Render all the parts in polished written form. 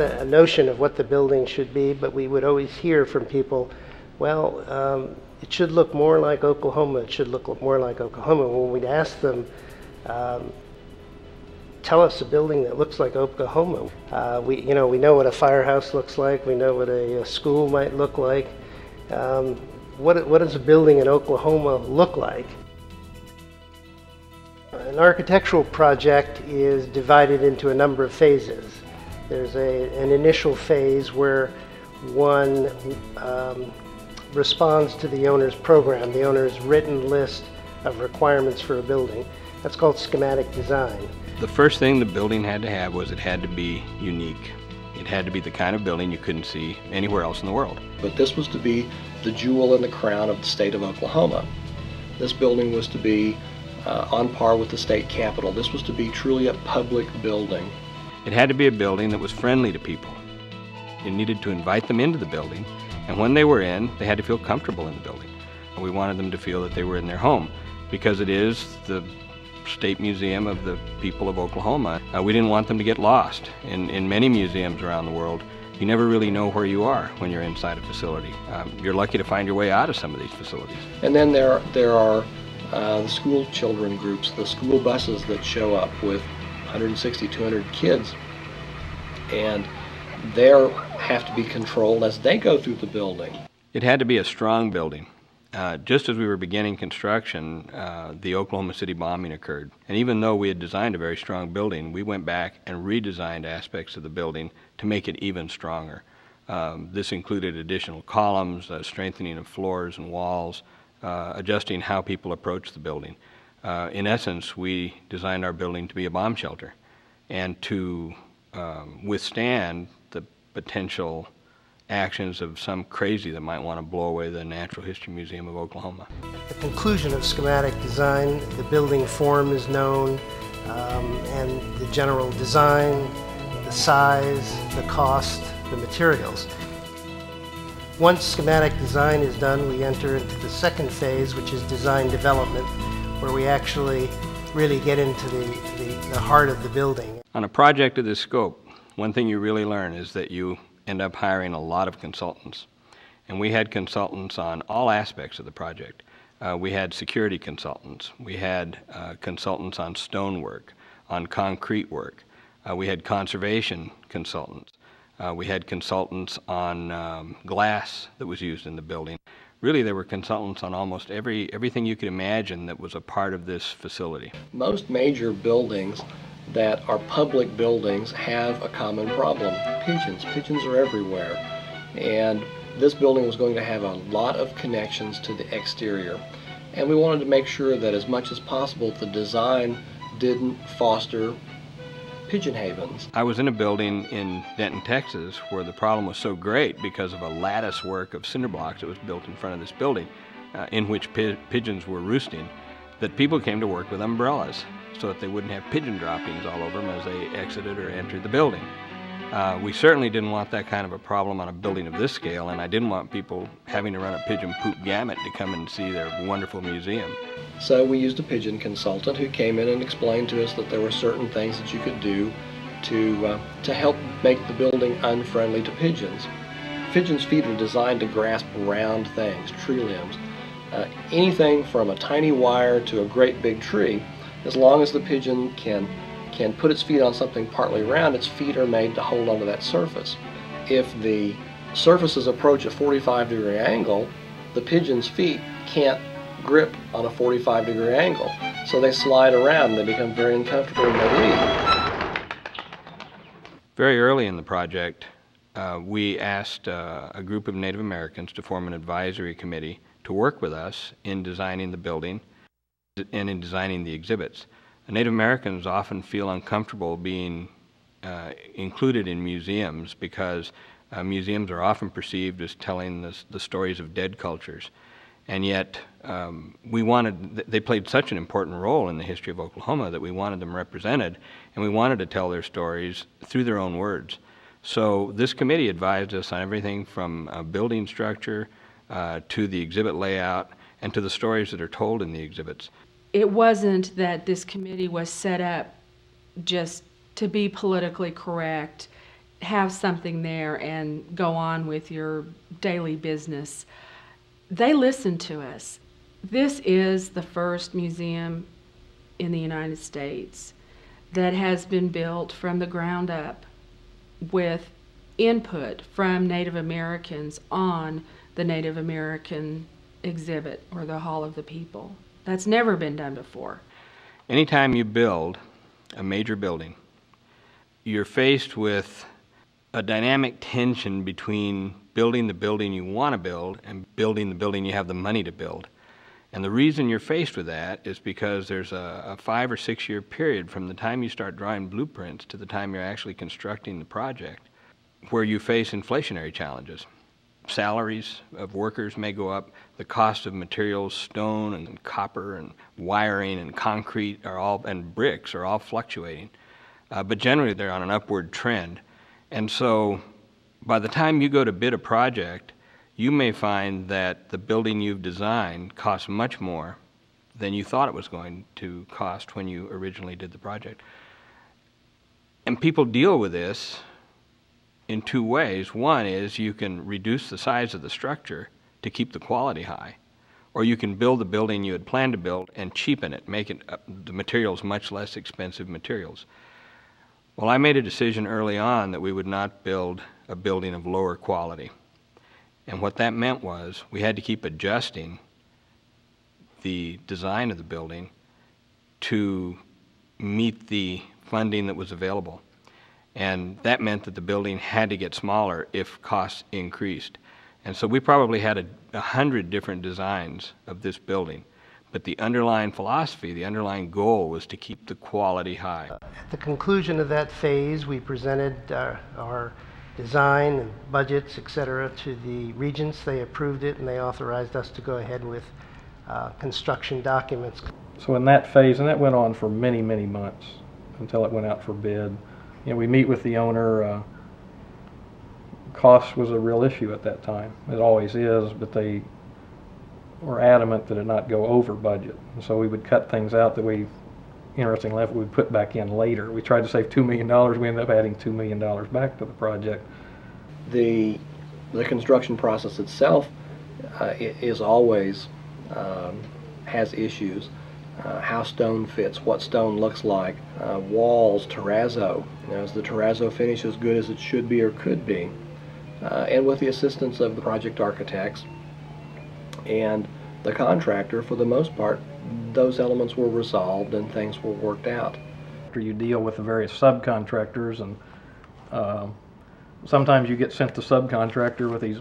had a notion of what the building should be, but we would always hear from people, well, it should look more like Oklahoma, it should look more like Oklahoma. When we'd ask them, tell us a building that looks like Oklahoma. We know what a firehouse looks like, we know what a school might look like. What does a building in Oklahoma look like? An architectural project is divided into a number of phases. There's an initial phase where one responds to the owner's program, the owner's written list of requirements for a building. That's called schematic design. The first thing the building had to have was it had to be unique. It had to be the kind of building you couldn't see anywhere else in the world. But this was to be the jewel in the crown of the state of Oklahoma. This building was to be on par with the state capitol. This was to be truly a public building. It had to be a building that was friendly to people. You needed to invite them into the building, and when they were in, they had to feel comfortable in the building. We wanted them to feel that they were in their home, because it is the State Museum of the people of Oklahoma. We didn't want them to get lost. In many museums around the world, you never really know where you are when you're inside a facility. You're lucky to find your way out of some of these facilities. And then there are the school children groups, the school buses that show up with 160, 200 kids, and they have to be controlled as they go through the building. It had to be a strong building. Just as we were beginning construction, the Oklahoma City bombing occurred. And even though we had designed a very strong building, we went back and redesigned aspects of the building to make it even stronger. This included additional columns, strengthening of floors and walls, adjusting how people approach the building. In essence, we designed our building to be a bomb shelter and to withstand the potential actions of some crazy that might want to blow away the Natural History Museum of Oklahoma. At the conclusion of schematic design, the building form is known, and the general design, the size, the cost, the materials. Once schematic design is done, we enter into the second phase, which is design development, where we actually really get into the heart of the building. On a project of this scope, one thing you really learn is that you end up hiring a lot of consultants. And we had consultants on all aspects of the project. We had security consultants. We had consultants on stonework, on concrete work. We had conservation consultants. We had consultants on glass that was used in the building. Really, there were consultants on almost everything you could imagine that was a part of this facility. Most major buildings that are public buildings have a common problem. Pigeons. Pigeons are everywhere. And this building was going to have a lot of connections to the exterior. And we wanted to make sure that as much as possible the design didn't foster pigeon havens. I was in a building in Denton, Texas, where the problem was so great because of a lattice work of cinder blocks that was built in front of this building, in which pigeons were roosting, that people came to work with umbrellas so that they wouldn't have pigeon droppings all over them as they exited or entered the building. We certainly didn't want that kind of a problem on a building of this scale, and I didn't want people having to run a pigeon poop gamut to come and see their wonderful museum. So we used a pigeon consultant who came in and explained to us that there were certain things that you could do to help make the building unfriendly to pigeons. Pigeons' feet are designed to grasp round things, tree limbs. Anything from a tiny wire to a great big tree, as long as the pigeon can put its feet on something partly round, its feet are made to hold onto that surface. If the surfaces approach a 45-degree angle, the pigeon's feet can't grip on a 45-degree angle. So they slide around and they become very uncomfortable and they leave. Very early in the project, we asked a group of Native Americans to form an advisory committee to work with us in designing the building and in designing the exhibits. Native Americans often feel uncomfortable being included in museums because museums are often perceived as telling the stories of dead cultures. And yet they played such an important role in the history of Oklahoma that we wanted them represented, and we wanted to tell their stories through their own words. So this committee advised us on everything from building structure to the exhibit layout and to the stories that are told in the exhibits. It wasn't that this committee was set up just to be politically correct have something there and go on with your daily business. They listen to us. This is the first museum in the United States that has been built from the ground up with input from Native Americans on the Native American exhibit or the Hall of the People. That's never been done before. Anytime you build a major building, you're faced with a dynamic tension between building the building you want to build and building the building you have the money to build. And the reason you're faced with that is because there's a 5 or 6 year period from the time you start drawing blueprints to the time you're actually constructing the project where you face inflationary challenges. Salaries of workers may go up, the cost of materials, stone and copper and wiring and concrete and bricks are all fluctuating. But generally they're on an upward trend. And so by the time you go to bid a project, you may find that the building you've designed costs much more than you thought it was going to cost when you originally did the project. And people deal with this in 2 ways. One is you can reduce the size of the structure to keep the quality high, or you can build the building you had planned to build and cheapen it, make it the materials much less expensive materials. Well, I made a decision early on that we would not build a building of lower quality. And what that meant was we had to keep adjusting the design of the building to meet the funding that was available. And that meant that the building had to get smaller if costs increased. And so we probably had 100 different designs of this building. But the underlying philosophy, the underlying goal was to keep the quality high. At the conclusion of that phase, we presented our design and budgets, etc., to the regents. They approved it and they authorized us to go ahead with construction documents. So in that phase, and that went on for many, many months until it went out for bid. You know, we meet with the owner. Cost was a real issue at that time. It always is, but they were adamant that it not go over budget. And so we would cut things out that we, interestingly enough, we'd put back in later. We tried to save $2 million. We ended up adding $2 million back to the project. The construction process itself is always has issues. How stone fits, what stone looks like, walls, terrazzo. You know, is the terrazzo finish as good as it should be or could be? And with the assistance of the project architects and the contractor, for the most part, those elements were resolved and things were worked out. After you deal with the various subcontractors, and sometimes you get sent to subcontractor with these,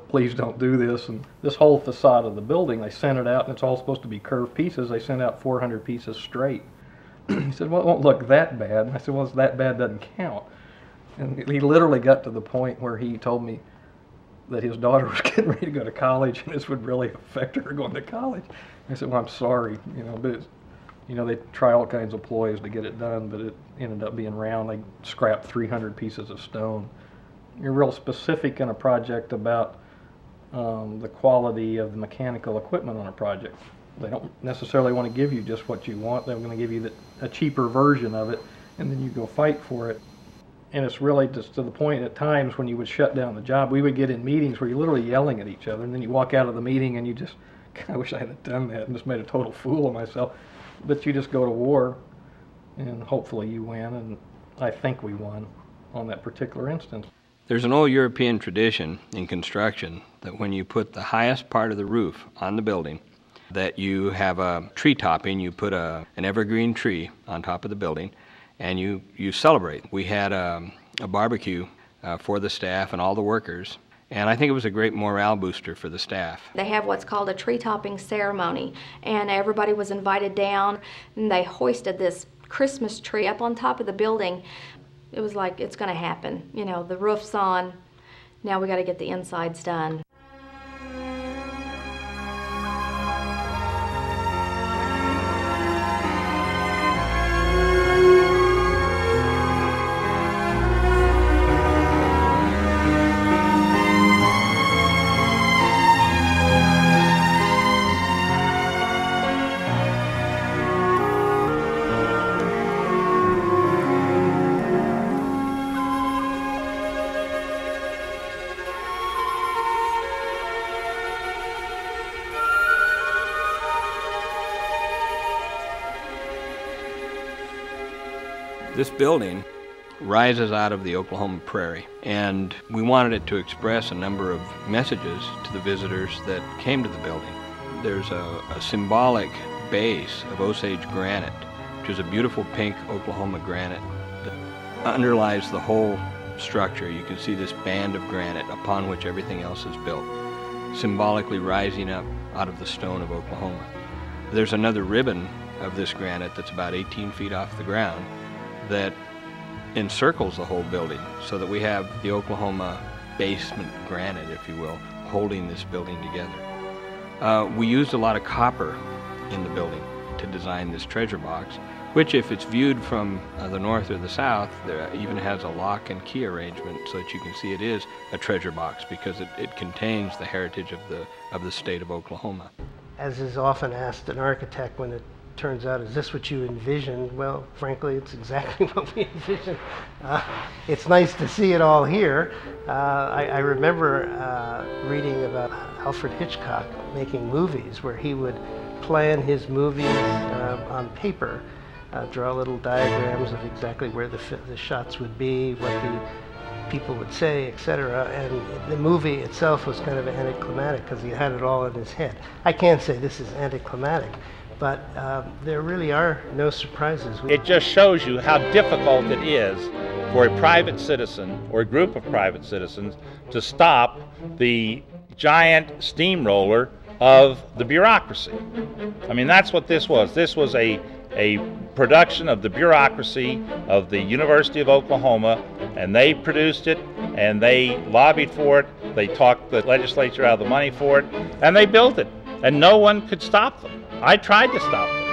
please don't do this. And this whole facade of the building, they sent it out, and it's all supposed to be curved pieces. They sent out 400 pieces straight. He said, well, it won't look that bad. And I said, well, it's that bad doesn't count. And he literally got to the point where he told me that his daughter was getting ready to go to college, and this would really affect her going to college. I said, well, I'm sorry, but it's, they try all kinds of ploys to get it done, but it ended up being round. They scrapped 300 pieces of stone. You're real specific in a project about the quality of the mechanical equipment on a project. They don't necessarily want to give you just what you want. They're going to give you a cheaper version of it, and then you go fight for it. And it's really just to the point at times when you would shut down the job, we would get in meetings where you're literally yelling at each other, and then you walk out of the meeting and you just, I wish I had done that and just made a total fool of myself. But you just go to war, and hopefully you win, and I think we won on that particular instance. There's an old European tradition in construction that when you put the highest part of the roof on the building, that you have a tree topping, you put an evergreen tree on top of the building, and you celebrate. We had a barbecue for the staff and all the workers, and I think it was a great morale booster for the staff. They have what's called a tree topping ceremony, and everybody was invited down, and they hoisted this Christmas tree up on top of the building. It was like, it's going to happen. The roof's on, now we got to get the insides done. This building rises out of the Oklahoma prairie, and we wanted it to express a number of messages to the visitors that came to the building. There's a symbolic base of Osage granite, which is a beautiful pink Oklahoma granite that underlies the whole structure. You can see this band of granite upon which everything else is built, symbolically rising up out of the stone of Oklahoma. There's another ribbon of this granite that's about 18 feet off the ground that encircles the whole building, so that we have the Oklahoma basement granite, if you will, holding this building together. We used a lot of copper in the building to design this treasure box, which, if it's viewed from the north or the south, there even has a lock and key arrangement so that you can see it is a treasure box, because it contains the heritage of the state of Oklahoma. As is often asked an architect when it turns out, is this what you envisioned? Well, frankly, it's exactly what we envisioned. It's nice to see it all here. I remember reading about Alfred Hitchcock making movies, where he would plan his movies on paper, draw little diagrams of exactly where the shots would be, what the people would say, etc. And the movie itself was kind of anticlimactic because he had it all in his head. I can't say this is anticlimactic, but there really are no surprises. It just shows you how difficult it is for a private citizen or a group of private citizens to stop the giant steamroller of the bureaucracy. I mean, that's what this was. This was a production of the bureaucracy of the University of Oklahoma, and they produced it, and they lobbied for it, they talked the legislature out of the money for it, and they built it, and no one could stop them. I tried to stop them.